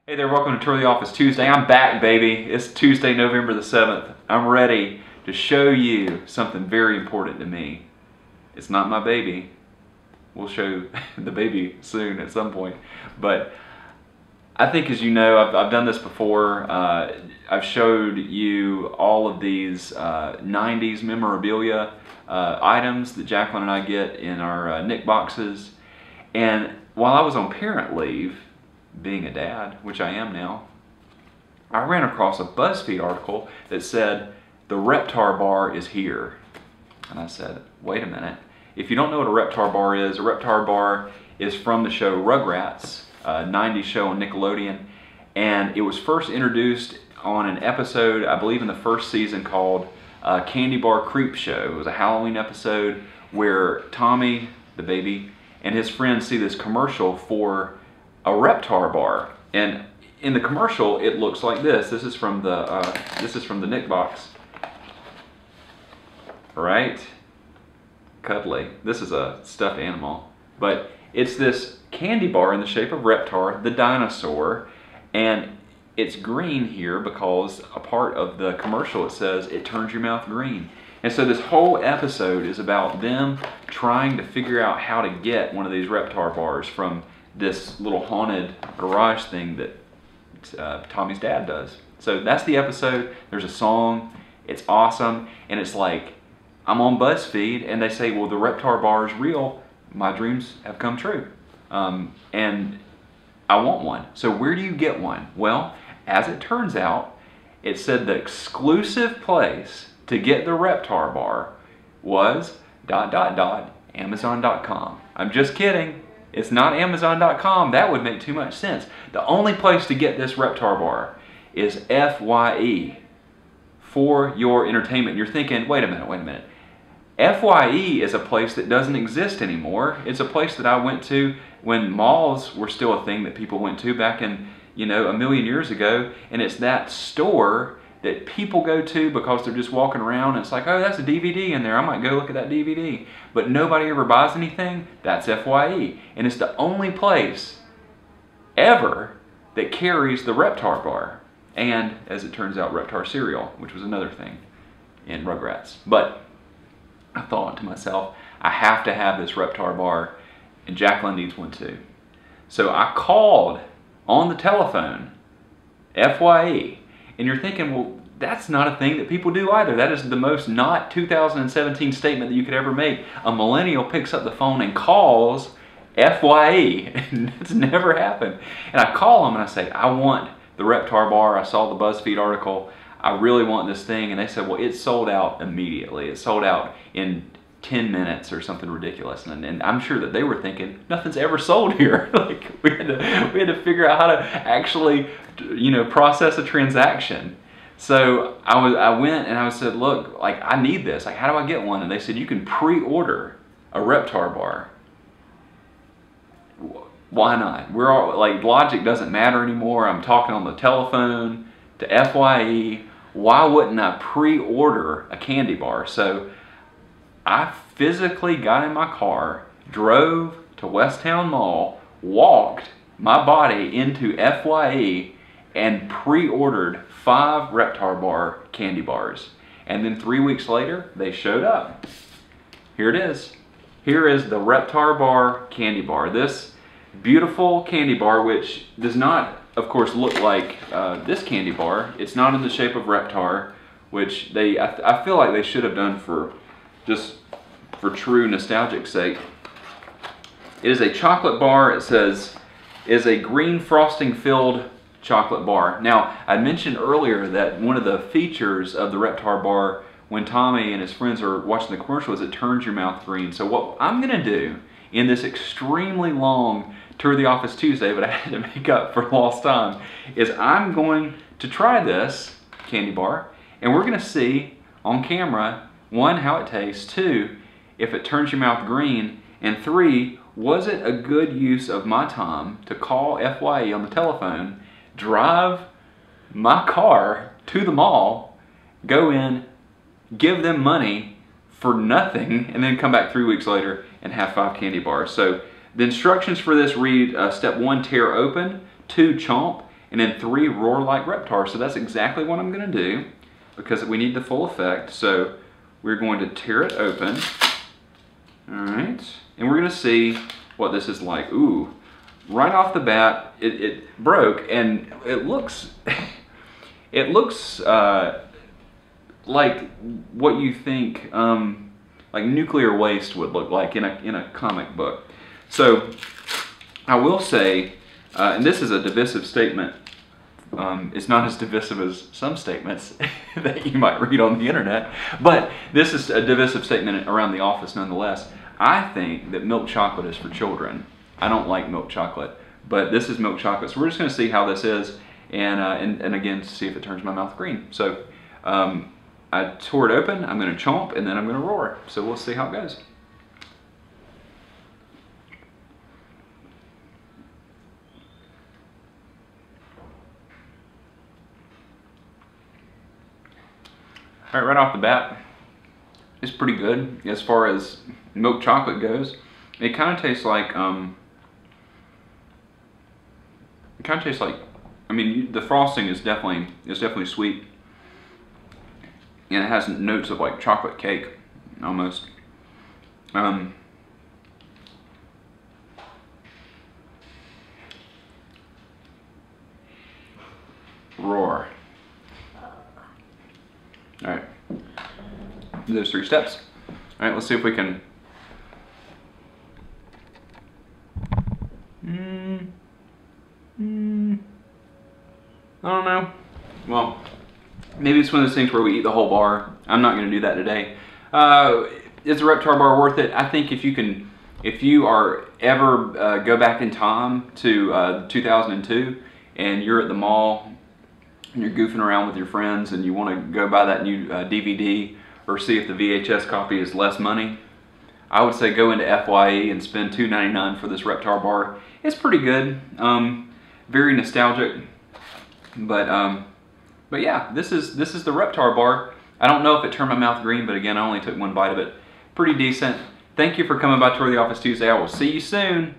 Hey there, welcome to Tour of the Office Tuesday. I'm back, baby. It's Tuesday, November the 7th. I'm ready to show you something very important to me. It's not my baby. We'll show the baby soon at some point. But I think, as you know, I've done this before. I've showed you all of these 90s memorabilia items that Jacqueline and I get in our Nick boxes. And while I was on parent leave, being a dad, which I am now, I ran across a BuzzFeed article that said, the Reptar Bar is here. And I said, wait a minute. If you don't know what a Reptar Bar is, a Reptar Bar is from the show Rugrats, a 90s show on Nickelodeon. And it was first introduced on an episode, I believe in the first season, called Candy Bar Creep Show. It was a Halloween episode where Tommy, the baby, and his friends see this commercial for a Reptar Bar, and in the commercial it looks like this. This is from the Nick box, right? Cuddly. This is a stuffed animal, but it's this candy bar in the shape of Reptar, the dinosaur, and it's green here because a part of the commercial it says it turns your mouth green. And so this whole episode is about them trying to figure out how to get one of these Reptar bars from this little haunted garage thing that Tommy's dad does. So that's the episode. There's a song. It's awesome. And it's like, I'm on BuzzFeed and they say, well, the Reptar Bar is real. My dreams have come true. And I want one. So where do you get one? Well, as it turns out, it said the exclusive place to get the Reptar Bar was ... Amazon.com. I'm just kidding. It's not Amazon.com. That would make too much sense. The only place to get this Reptar Bar is FYE, for your entertainment. You're thinking, wait a minute. FYE is a place that doesn't exist anymore. It's a place that I went to when malls were still a thing that people went to back in, a million years ago. And it's that store that people go to because they're just walking around and it's like, oh, that's a DVD in there. I might go look at that DVD. But nobody ever buys anything. That's FYE. And it's the only place ever that carries the Reptar Bar. And, as it turns out, Reptar cereal, which was another thing in Rugrats. But I thought to myself, I have to have this Reptar Bar, and Jacqueline needs one too. So I called on the telephone, FYE. And you're thinking, well, that's not a thing that people do either. That is the most not 2017 statement that you could ever make. A millennial picks up the phone and calls FYE. And it's never happened. And I call them and I say, I want the Reptar Bar. I saw the BuzzFeed article. I really want this thing. And they said, well, it's sold out immediately. It sold out in 10 minutes or something ridiculous. And I'm sure that they were thinking, nothing's ever sold here. Like we had to figure out how to actually, process a transaction. So I went and I said, look, like, I need this. Like, how do I get one? And they said, you can pre-order a Reptar Bar. Why not? We're all like, logic doesn't matter anymore. I'm talking on the telephone to FYE. Why wouldn't I pre-order a candy bar? So I physically got in my car, drove to Westtown Mall, walked my body into FYE, and pre-ordered 5 Reptar Bar candy bars. And then 3 weeks later, they showed up. Here it is. Here is the Reptar Bar candy bar. This beautiful candy bar, which does not, of course, look like this candy bar. It's not in the shape of Reptar, which I feel like they should have done for true nostalgic sake. It is a chocolate bar. It says, is a green frosting filled chocolate bar. Now, I mentioned earlier that one of the features of the Reptar Bar when Tommy and his friends are watching the commercial is it turns your mouth green. So what I'm gonna do in this extremely long Tour of the Office Tuesday, but I had to make up for lost time, is I'm going to try this candy bar and we're gonna see on camera, 1, how it tastes, 2, if it turns your mouth green, and 3, was it a good use of my time to call FYE on the telephone, drive my car to the mall, go in, give them money for nothing, and then come back 3 weeks later and have 5 candy bars. So the instructions for this read, step 1, tear open, 2, chomp, and then 3 roar like Reptar. So that's exactly what I'm gonna do because we need the full effect. So we're going to tear it open. All right, and we're gonna see what this is like. Ooh, right off the bat, it broke, and it looks, it looks like what you think like nuclear waste would look like in a comic book. So I will say, and this is a divisive statement. It's not as divisive as some statements that you might read on the internet, but this is a divisive statement around the office nonetheless. I think that milk chocolate is for children. I don't like milk chocolate, but this is milk chocolate. So we're just going to see how this is, and again, see if it turns my mouth green. So I tore it open. I'm going to chomp, and then I'm going to roar. So we'll see how it goes. All right, right off the bat, it's pretty good as far as milk chocolate goes. It kind of tastes like, I mean, the frosting is definitely sweet, and it has notes of like chocolate cake, almost. Roar. All right, those 3 steps. All right, let's see if we can. I don't know. Well, maybe it's one of those things where we eat the whole bar. I'm not going to do that today. Is the Reptar bar worth it? I think if you are ever go back in time to 2002 and you're at the mall and you're goofing around with your friends and you want to go buy that new DVD or see if the VHS copy is less money, I would say go into FYE and spend $2.99 for this Reptar bar. It's pretty good, very nostalgic, but yeah, this is the Reptar bar. I don't know if it turned my mouth green, but again, I only took 1 bite of it. Pretty decent. Thank you for coming by Tour the Office Tuesday. I will see you soon.